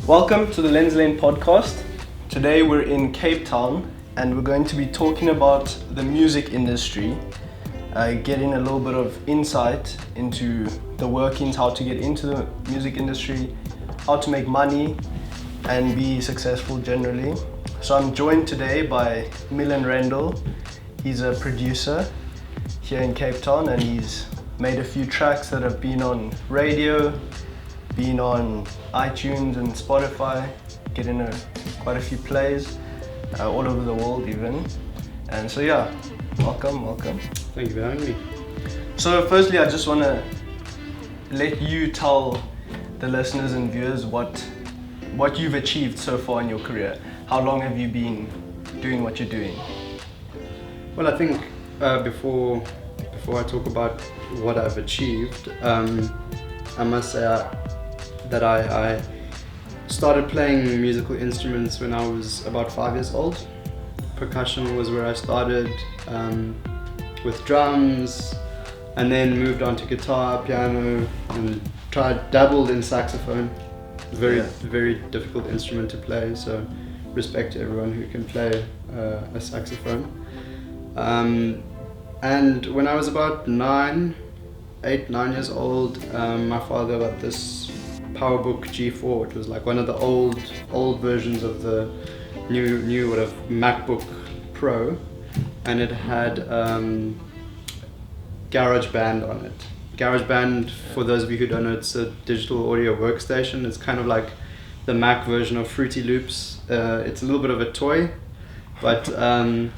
Welcome to the Lens Lane podcast. Today we're in Cape Town and we're going to be talking about the music industry, getting a little bit of insight into the workings, how to get into the music industry, how to make money and be successful generally. So I'm joined today by Milan Rendall. He's a producer here in Cape Town and he's made a few tracks that have been on radio, been on iTunes and Spotify, getting quite a few plays all over the world even. And so yeah, welcome. Thank you for having me. So firstly, I just want to let you tell the listeners and viewers what you've achieved so far in your career. How long have you been doing what you're doing? Well, I think before I talk about what I've achieved, I must say that I started playing musical instruments when I was about 5 years old. Percussion was where I started, with drums, and then moved on to guitar, piano, and dabbled in saxophone. Very difficult instrument to play, so respect to everyone who can play a saxophone. And when I was about 9 years old, my father got this PowerBook G4. It was like one of the old versions of the new whatever MacBook Pro, and it had GarageBand on it. GarageBand, for those of you who don't know, it's a digital audio workstation. It's kind of like the Mac version of Fruity Loops. It's a little bit of a toy, but I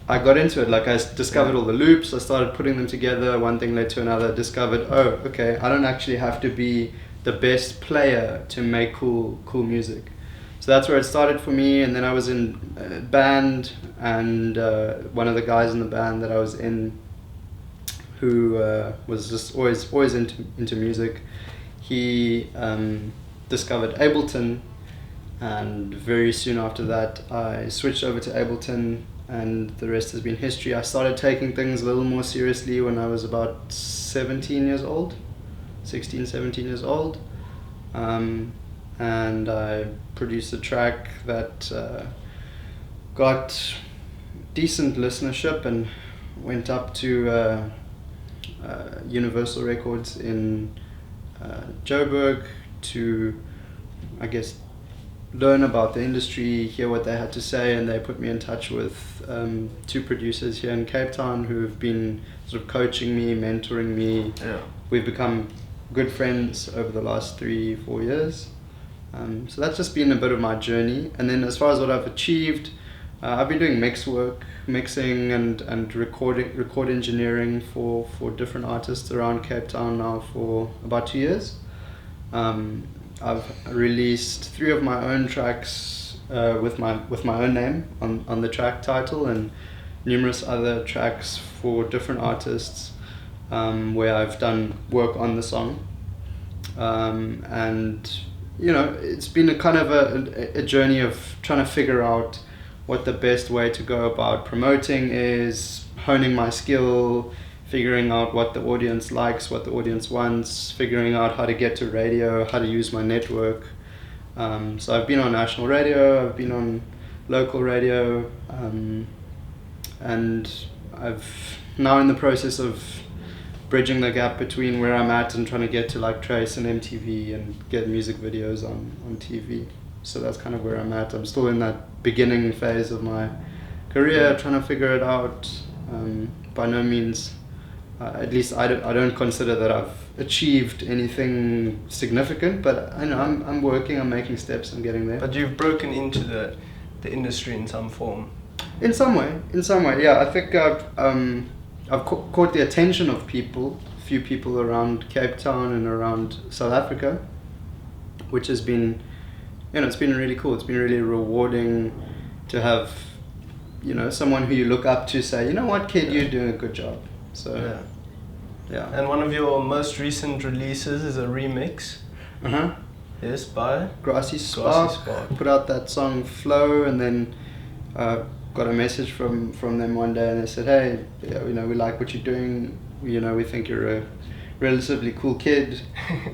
got into it. Like, I discovered all the loops, I started putting them together, one thing led to another, discovered, oh, okay, I don't actually have to be the best player to make cool music. So that's where it started for me. And then I was in a band, and one of the guys in the band that I was in, who was just always into music, he discovered Ableton, and very soon after that I switched over to Ableton, and the rest has been history. I started taking things a little more seriously when I was about 17 years old, and I produced a track that got decent listenership and went up to Universal Records in Joburg to, I guess, learn about the industry, hear what they had to say, and they put me in touch with two producers here in Cape Town who have been sort of coaching me, mentoring me. Yeah. We've become good friends over the last 3-4 years. So that's just been a bit of my journey. And then as far as what I've achieved, I've been doing mixing and record engineering for different artists around Cape Town now for about 2 years. I've released 3 of my own tracks with my own name on the track title, and numerous other tracks for different artists where I've done work on the song. And you know, it's been a kind of a journey of trying to figure out what the best way to go about promoting is, honing my skill, figuring out what the audience likes, what the audience wants, figuring out how to get to radio, how to use my network. So I've been on national radio, I've been on local radio, and I've now in the process of bridging the gap between where I'm at and trying to get to like Trace and MTV and get music videos on TV. So that's kind of where I'm at. I'm still in that beginning phase of my career, trying to figure it out. By no means, at least I don't consider that I've achieved anything significant, but I know I'm working, I'm making steps, I'm getting there. But you've broken into the industry in some form. In some way, yeah. I think I've caught the attention of a few people around Cape Town and around South Africa, which has been, it's been really cool. It's been really rewarding to have, someone who you look up to say, you know what, kid, you're doing a good job. So, yeah. And one of your most recent releases is a remix. Yes, by Grassy Spark. Put out that song Flow, and then got a message from them one day, and they said, hey, we like what you're doing. We think you're a relatively cool kid.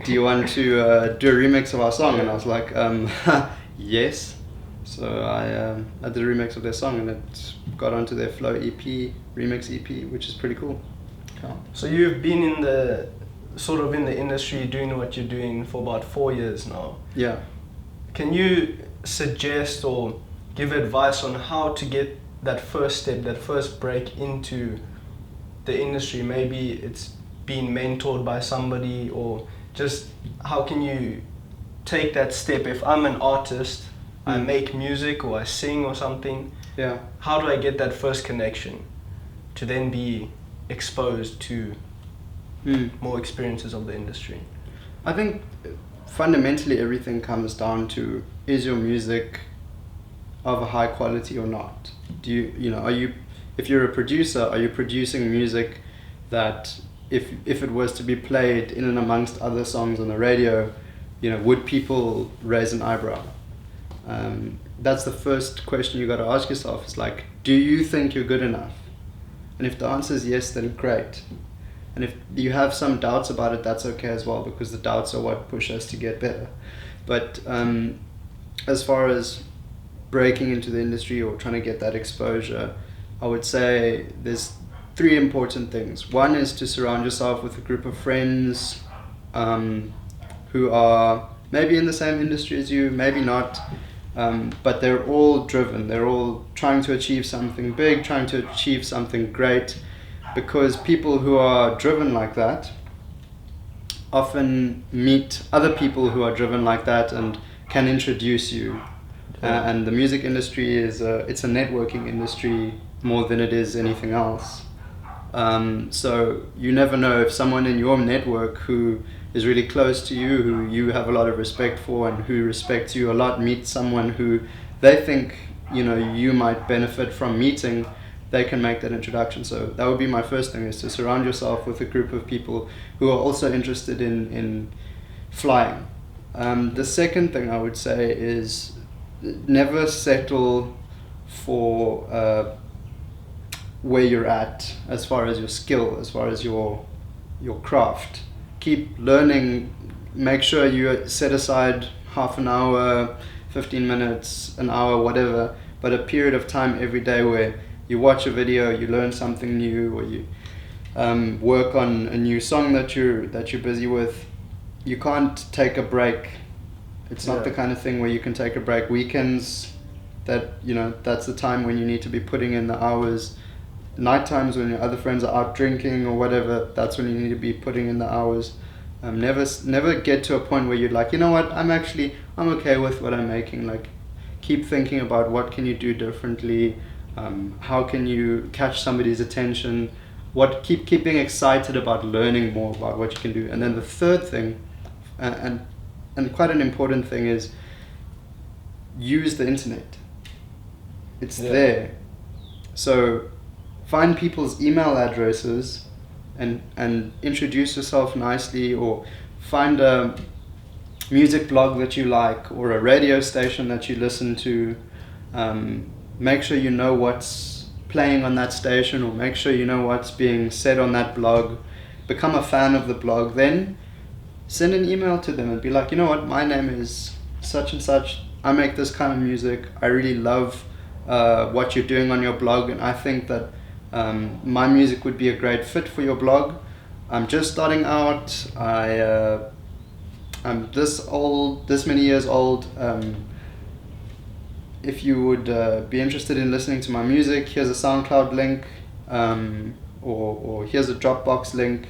Do you want to do a remix of our song? And I was like, yes. So I did a remix of their song, and it got onto their Flow EP, remix EP, which is pretty cool. So you've been in the industry doing what you're doing for about 4 years now. Yeah. Can you suggest or give advice on how to get that first step, that first break into the industry? Maybe it's being mentored by somebody, or just how can you take that step? If I'm an artist, I make music or I sing or something, yeah, how do I get that first connection to then be exposed to more experiences of the industry? I think fundamentally everything comes down to, is your music of a high quality or not? Do are you, if you're a producer, are you producing music that if it was to be played in and amongst other songs on the radio, would people raise an eyebrow? That's the first question you got to ask yourself. It's like, do you think you're good enough? And if the answer is yes, then great. And if you have some doubts about it, that's okay as well, because the doubts are what push us to get better. But as far as breaking into the industry or trying to get that exposure, I would say there's 3 important things. One is to surround yourself with a group of friends who are maybe in the same industry as you, maybe not, but they're all driven. They're all trying to achieve something big, trying to achieve something great, because people who are driven like that often meet other people who are driven like that and can introduce you. And the music industry it's a networking industry more than it is anything else. So you never know if someone in your network who is really close to you, who you have a lot of respect for and who respects you a lot, meets someone who they think you might benefit from meeting, they can make that introduction. So that would be my first thing, is to surround yourself with a group of people who are also interested in flying. The second thing I would say is never settle for where you're at as far as your skill, as far as your craft. Keep learning. Make sure you set aside half an hour, 15 minutes, an hour, whatever, but a period of time every day where you watch a video, you learn something new, or you work on a new song that you're busy with. You can't take a break. It's not the kind of thing where you can take a break. Weekends, that's the time when you need to be putting in the hours. Night times when your other friends are out drinking or whatever, that's when you need to be putting in the hours. Never get to a point where you're like, you know what, I'm okay with what I'm making. Like, keep thinking about what can you do differently. How can you catch somebody's attention? Keep being excited about learning more about what you can do. And then the third thing, and quite an important thing, is use the internet. It's there. So find people's email addresses and introduce yourself nicely, or find a music blog that you like or a radio station that you listen to. Make sure you know what's playing on that station, or make sure you know what's being said on that blog. Become a fan of the blog. Then send an email to them and be like, you know what, my name is such and such. I make this kind of music. I really love what you're doing on your blog, and I think that my music would be a great fit for your blog. I'm just starting out. I'm this many years old. If you would be interested in listening to my music, here's a SoundCloud link, or here's a Dropbox link.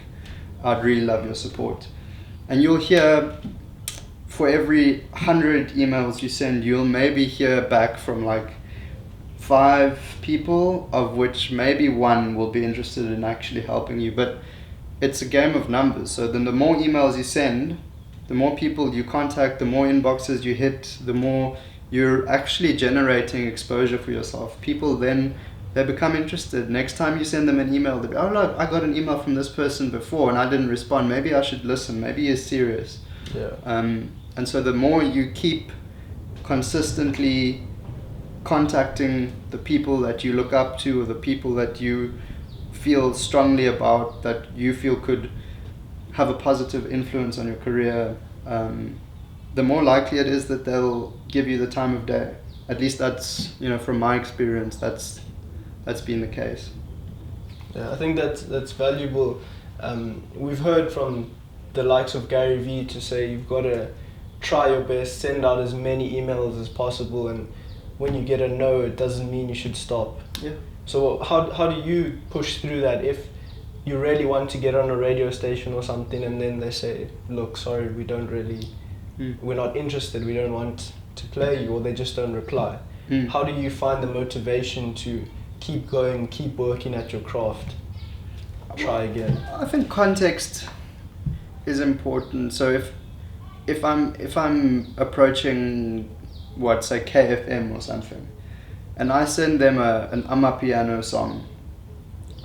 I'd really love your support. And you'll hear, for every 100 emails you send, you'll maybe hear back from like 5 people, of which maybe 1 will be interested in actually helping you. But it's a game of numbers. So then the more emails you send, the more people you contact, the more inboxes you hit, the more you're actually generating exposure for yourself. People then, they become interested. Next time you send them an email, they'll be, oh look, I got an email from this person before and I didn't respond. Maybe I should listen. Maybe he's serious. Yeah. And so the more you keep consistently contacting the people that you look up to, or the people that you feel strongly about, that you feel could have a positive influence on your career, the more likely it is that they'll give you the time of day. At least that's, from my experience, that's been the case. Yeah, I think that's valuable. We've heard from the likes of Gary Vee to say you've got to try your best, send out as many emails as possible, and when you get a no, it doesn't mean you should stop. Yeah. So how do you push through that if you really want to get on a radio station or something, and then they say, look, sorry, we're not interested, we don't want to play you, or they just don't reply? How do you find the motivation to keep going, keep working at your craft, try again? I think context is important. So if I'm approaching say KFM or something, and I send them an Amapiano song,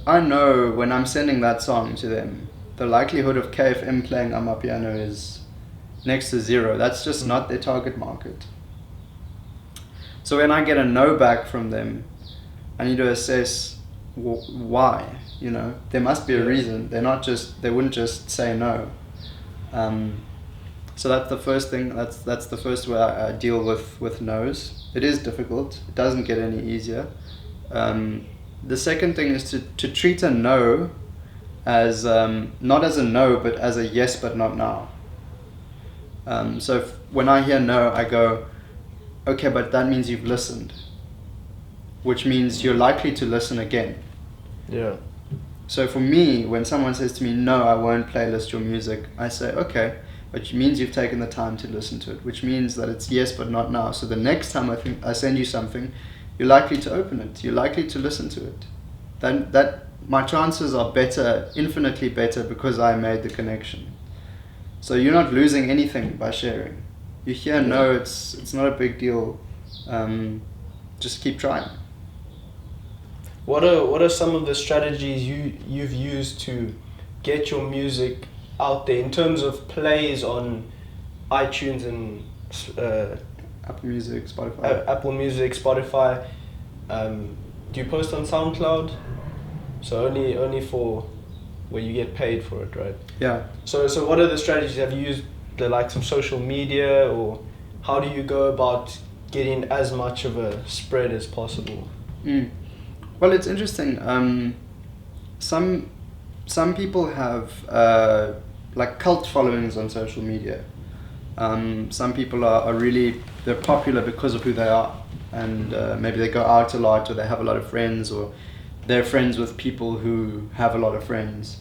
I know when I'm sending that song to them, the likelihood of KFM playing Amapiano is next to zero. That's just not their target market. So when I get a no back from them, I need to assess why. There must be a reason. They wouldn't just say no. So that's the first thing. That's the first way I deal with no's. It is difficult. It doesn't get any easier. The second thing is to treat a no as not as a no, but as a yes, but not now. So when I hear no, I go, okay, but that means you've listened, which means you're likely to listen again. Yeah. So for me, when someone says to me, no, I won't playlist your music, I say, okay, which means you've taken the time to listen to it, which means that it's yes, but not now. So the next time I send you something, you're likely to open it. You're likely to listen to it. Then my chances are better, infinitely better, because I made the connection. So you're not losing anything by sharing. You hear no, it's not a big deal. Just keep trying. What are some of the strategies you've used to get your music out there in terms of plays on iTunes and Apple Music, Spotify? Apple Music, Spotify. Do you post on SoundCloud? So only for where you get paid for it, right? Yeah. So what are the strategies? Have you used the likes of social media, or how do you go about getting as much of a spread as possible? Well, it's interesting. Some people have like cult followings on social media. Some people are really, they're popular because of who they are, and maybe they go out a lot, or they have a lot of friends, or they're friends with people who have a lot of friends.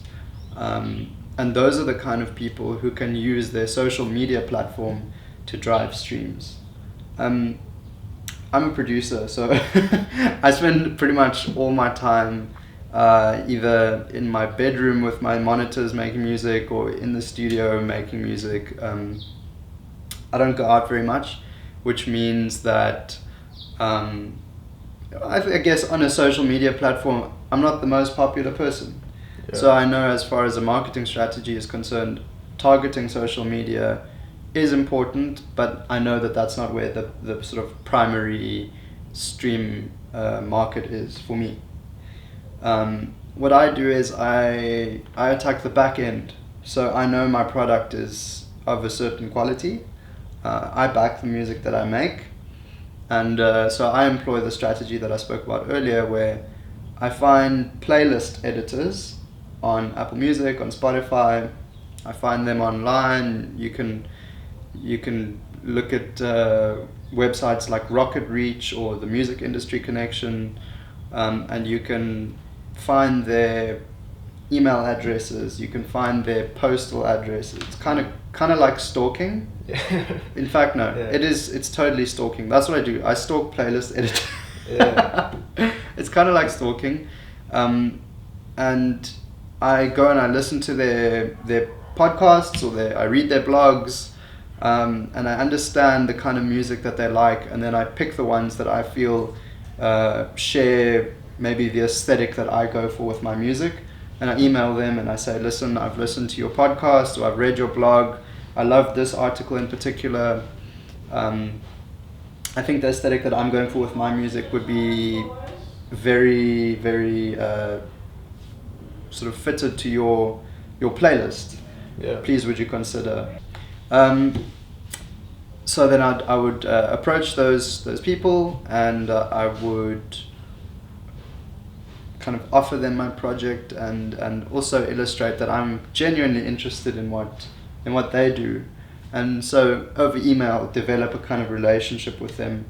And those are the kind of people who can use their social media platform to drive streams. I'm a producer, so I spend pretty much all my time either in my bedroom with my monitors making music, or in the studio making music. I don't go out very much, which means that I guess on a social media platform, I'm not the most popular person. Yeah. So I know, as far as a marketing strategy is concerned, targeting social media is important, but I know that that's not where the sort of primary stream market is for me. What I do is I attack the back end. So I know my product is of a certain quality. I back the music that I make. And so I employ the strategy that I spoke about earlier, where I find playlist editors on Apple Music, on Spotify. I find them online. You can look at websites like Rocket Reach or the Music Industry Connection, and you can find their email addresses. You can find their postal addresses. It's kind of like stalking. In fact, no, yeah. It's totally stalking. That's what I do. I stalk playlist editors. Yeah. It's kind of like stalking, and I go and I listen to their podcasts, or I read their blogs, and I understand the kind of music that they like, and then I pick the ones that I feel share maybe the aesthetic that I go for with my music, and I email them and I say, listen, I've listened to your podcast, or I've read your blog, I love this article in particular. I think the aesthetic that I'm going for with my music would be very, very sort of fitted to your playlist. Yeah. Please would you consider. So then I would approach those people, and I would kind of offer them my project, and also illustrate that I'm genuinely interested in what they do, and so over email develop a kind of relationship with them.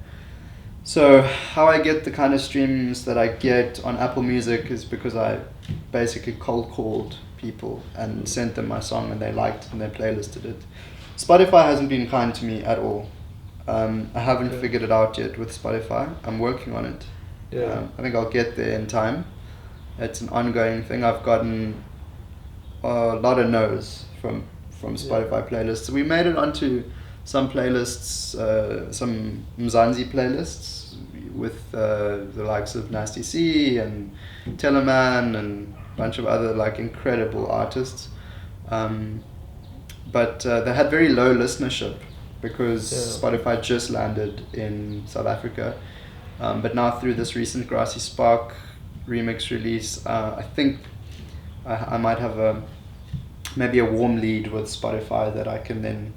So how I get the kind of streams that I get on Apple Music is because I basically cold called people and sent them my song, and they liked it and they playlisted it. Spotify hasn't been kind to me at all. I haven't figured it out yet with Spotify. I'm working on it. I think I'll get there in time. It's an ongoing thing. I've gotten a lot of no's from Spotify playlists. We made it onto some playlists, some Mzansi playlists with the likes of Nasty C and Teleman and a bunch of other like incredible artists. But they had very low listenership because Spotify just landed in South Africa. But now through this recent Grassy Spark remix release, I think I might have maybe a warm lead with Spotify that I can then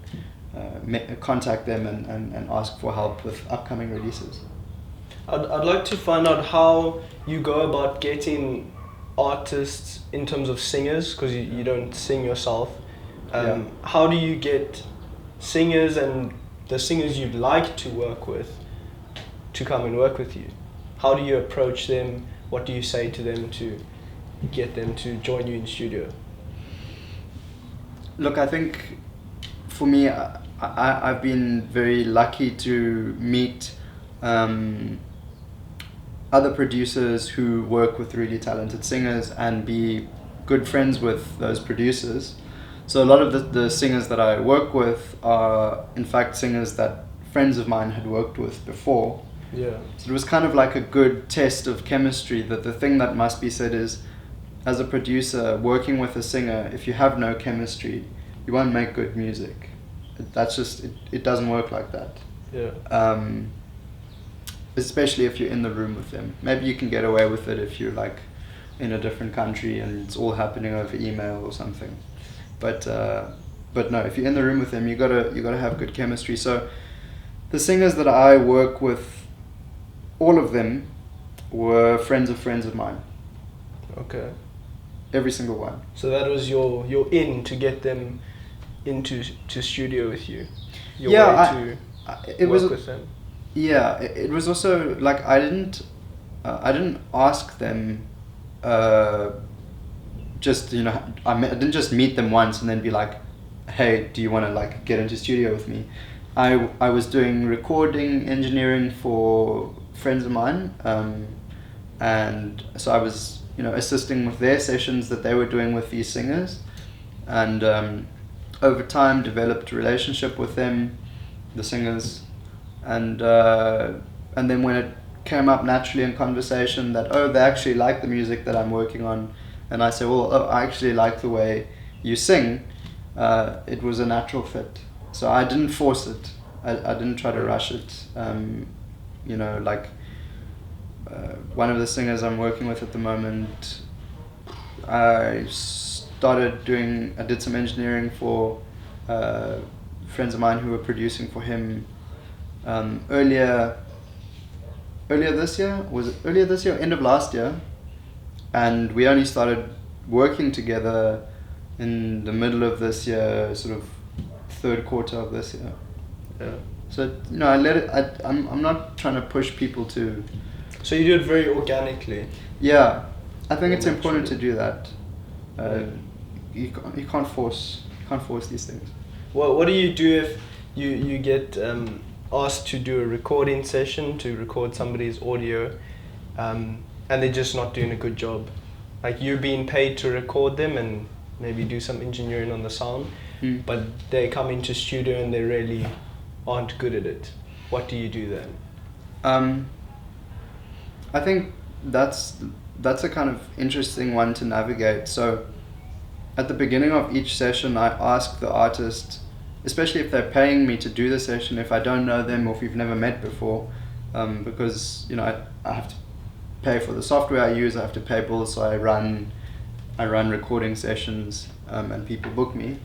contact them and ask for help with upcoming releases. I'd like to find out how you go about getting artists in terms of singers, because you don't sing yourself. How do you get singers and the singers you'd like to work with to come and work with you? How do you approach them? What do you say to them to get them to join you in studio? Look, I think for me, I've been very lucky to meet other producers who work with really talented singers and be good friends with those producers. So a lot of the singers that I work with are in fact singers that friends of mine had worked with before. Yeah. So it was kind of like a good test of chemistry. That the thing that must be said is, as a producer working with a singer, if you have no chemistry, you won't make good music. That's just it doesn't work like that. Yeah. Especially if you're in the room with them. Maybe you can get away with it if you're like in a different country and it's all happening over email or something. But no, if you're in the room with them, you gotta have good chemistry. So the singers that I work with, all of them were friends of mine. Okay. Every single one. So that was your in to get them into studio with you. Your way to work with them. Yeah, it was also like I didn't ask them. Just I didn't just meet them once and then be like, hey, do you want to like get into studio with me? I was doing recording engineering for friends of mine, and so I was assisting with their sessions that they were doing with these singers, and over time developed a relationship with them, the singers, and then when it came up naturally in conversation that they actually like the music that I'm working on, and I say, I actually like the way you sing, it was a natural fit. So I didn't force it. I didn't try to rush it. One of the singers I'm working with at the moment, I did some engineering for friends of mine who were producing for him earlier this year? Was it earlier this year or end of last year? And we only started working together in the middle of this year, sort of third quarter of this year. Yeah. So I let it. I'm not trying to push people to. So you do it very organically. Yeah, I think it's important to do that. You can't force these things. Well, what do you do if you get asked to do a recording session to record somebody's audio, and they're just not doing a good job? Like, you're being paid to record them and maybe do some engineering on the sound, but they come into studio and they really aren't good at it. What do you do then? I think that's a kind of interesting one to navigate. So at the beginning of each session, I ask the artist, especially if they're paying me to do the session, if I don't know them or if we've never met before, because I have to pay for the software I use, I have to pay bills, so I run I run recording sessions, and people book me.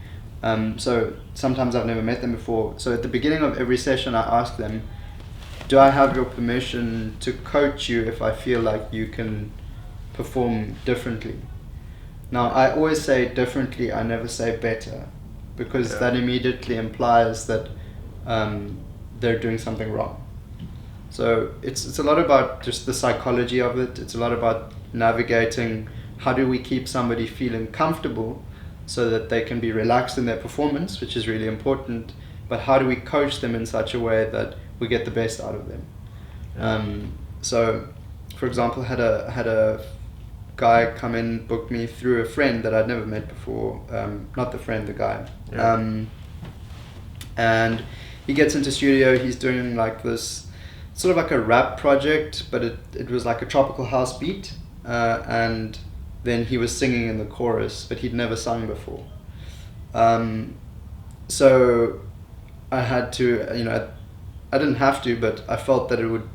So sometimes I've never met them before. So at the beginning of every session, I ask them, do I have your permission to coach you if I feel like you can perform differently? Now, I always say differently, I never say better, because that immediately implies that they're doing something wrong. So it's a lot about just the psychology of it. It's a lot about navigating how do we keep somebody feeling comfortable so that they can be relaxed in their performance, which is really important, but how do we coach them in such a way that we get the best out of them. So, for example, had a guy come in, book me through a friend that I'd never met before, not the friend, the guy. And he gets into studio, he's doing like this, sort of like a rap project, but it was like a tropical house beat, and then he was singing in the chorus, but he'd never sung before. So I had to, I didn't have to, but I felt that it would,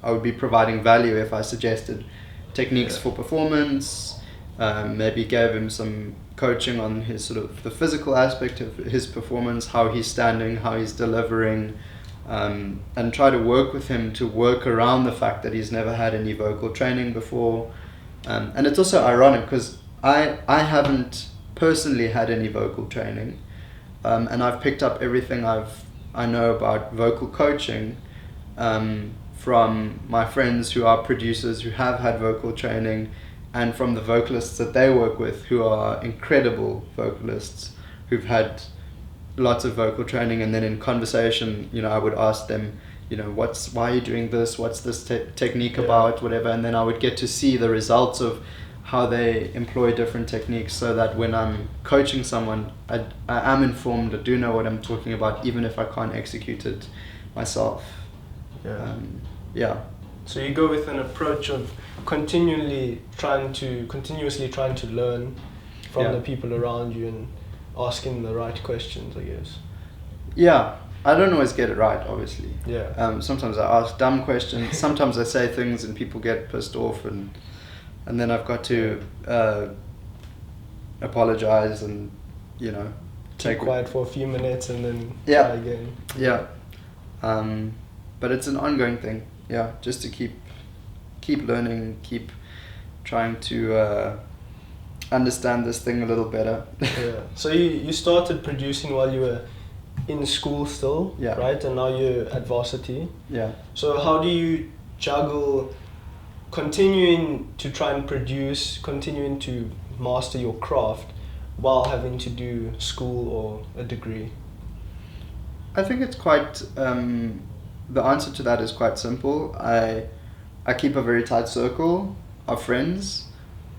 I would be providing value if I suggested techniques for performance, maybe gave him some coaching on his sort of the physical aspect of his performance, how he's standing, how he's delivering, and try to work with him to work around the fact that he's never had any vocal training before. And it's also ironic because I haven't personally had any vocal training, and I've picked up everything I know about vocal coaching from my friends who are producers who have had vocal training, and from the vocalists that they work with who are incredible vocalists who've had lots of vocal training. And then in conversation, I would ask them, why are you doing this? What's this technique about? Whatever. And then I would get to see the results of how they employ different techniques, so that when I'm coaching someone, I am informed, I do know what I'm talking about, even if I can't execute it myself. So you go with an approach of continuously trying to learn from the people around you and asking the right questions, I guess. Yeah, I don't always get it right, obviously. Yeah. Sometimes I ask dumb questions. Sometimes I say things and people get pissed off, and then I've got to apologize and take quiet for a few minutes and then try again. Yeah. But it's an ongoing thing. Yeah, just to keep learning, keep trying to understand this thing a little better. Yeah. So you started producing while you were in school still, right? And now you're at varsity. Yeah. So how do you juggle continuing to try and produce, continuing to master your craft while having to do school or a degree? I think it's quite, the answer to that is quite simple. I keep a very tight circle of friends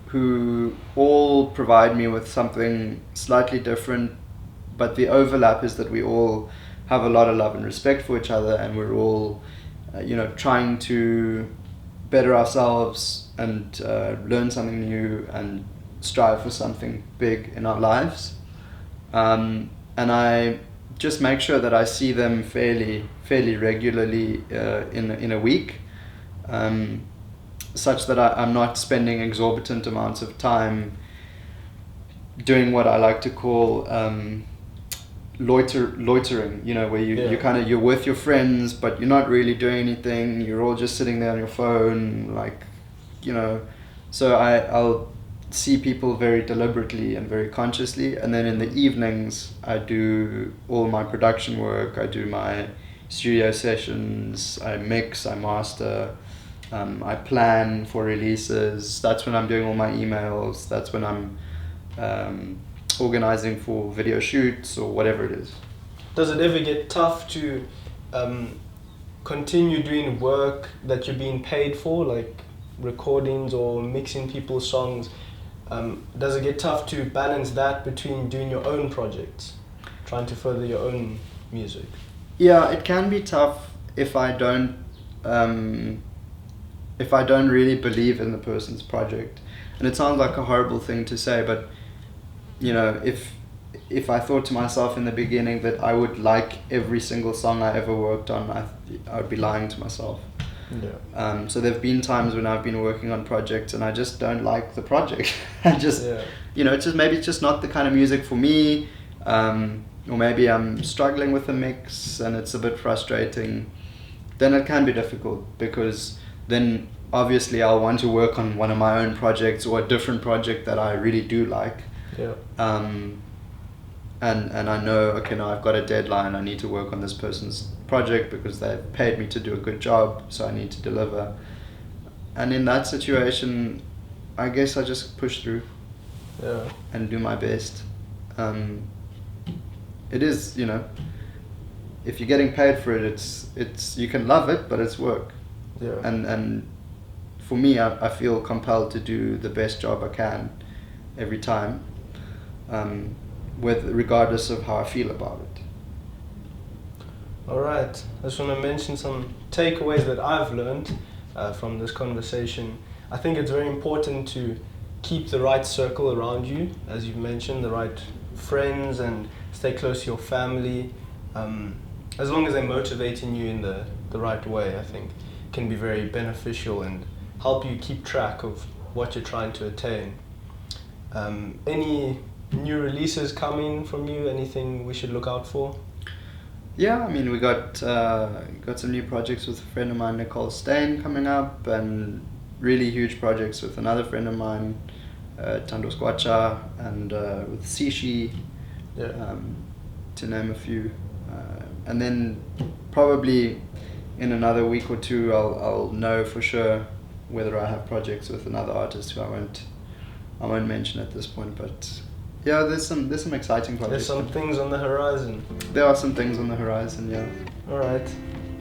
who all provide me with something slightly different, but the overlap is that we all have a lot of love and respect for each other, and we're all, trying to better ourselves and learn something new and strive for something big in our lives. And I just make sure that I see them fairly regularly in a week, such that I'm not spending exorbitant amounts of time doing what I like to call loitering, where you're with your friends, but you're not really doing anything. You're all just sitting there on your phone, So I'll see people very deliberately and very consciously, and then in the evenings I do all my production work. I do my studio sessions. I mix. I master. I plan for releases. That's when I'm doing all my emails. That's when I'm organizing for video shoots or whatever it is. Does it ever get tough to continue doing work that you're being paid for, like recordings or mixing people's songs? Does it get tough to balance that between doing your own projects, trying to further your own music? Yeah, it can be tough if I don't really believe in the person's project. And it sounds like a horrible thing to say, but if I thought to myself in the beginning that I would like every single song I ever worked on, I would be lying to myself. So there have been times when I've been working on projects and I just don't like the project. I just, it's just not the kind of music for me. Or maybe I'm struggling with the mix and it's a bit frustrating. Then it can be difficult, because then obviously I'll want to work on one of my own projects or a different project that I really do like. And I know, okay, now I've got a deadline, I need to work on this person's project because they've paid me to do a good job, so I need to deliver. And in that situation, I guess I just push through and do my best. It is, if you're getting paid for it, it's you can love it, but it's work. And for me, I feel compelled to do the best job I can every time, regardless of how I feel about it. All right, I just want to mention some takeaways that I've learned from this conversation. I think it's very important to keep the right circle around you, as you've mentioned, the right friends, and stay close to your family. As long as they're motivating you in the right way, I think can be very beneficial and help you keep track of what you're trying to attain. Any new releases coming from you? Anything we should look out for? Yeah, I mean, we got some new projects with a friend of mine, Nicole Stain, coming up, and really huge projects with another friend of mine, Tando Squacha, and with Sishi, to name a few. And then probably in another week or two, I'll know for sure whether I have projects with another artist who I won't mention at this point, but. Yeah, there's some exciting projects. There's some things on the horizon. There are some things on the horizon, yeah. All right,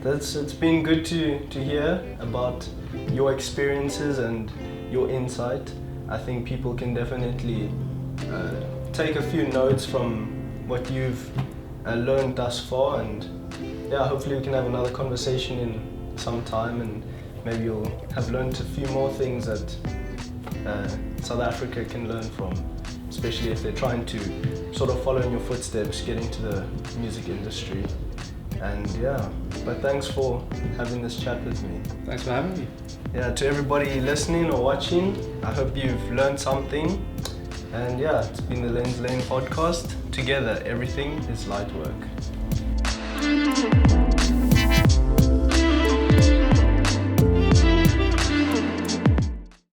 it's been good to hear about your experiences and your insight. I think people can definitely take a few notes from what you've learned thus far, and hopefully we can have another conversation in some time, and maybe you'll have learned a few more things that South Africa can learn from, especially if they're trying to sort of follow in your footsteps, get into the music industry. And but thanks for having this chat with me. Thanks for having me. Yeah, to everybody listening or watching, I hope you've learned something. And it's been the Lens Lane podcast. Together, everything is light work.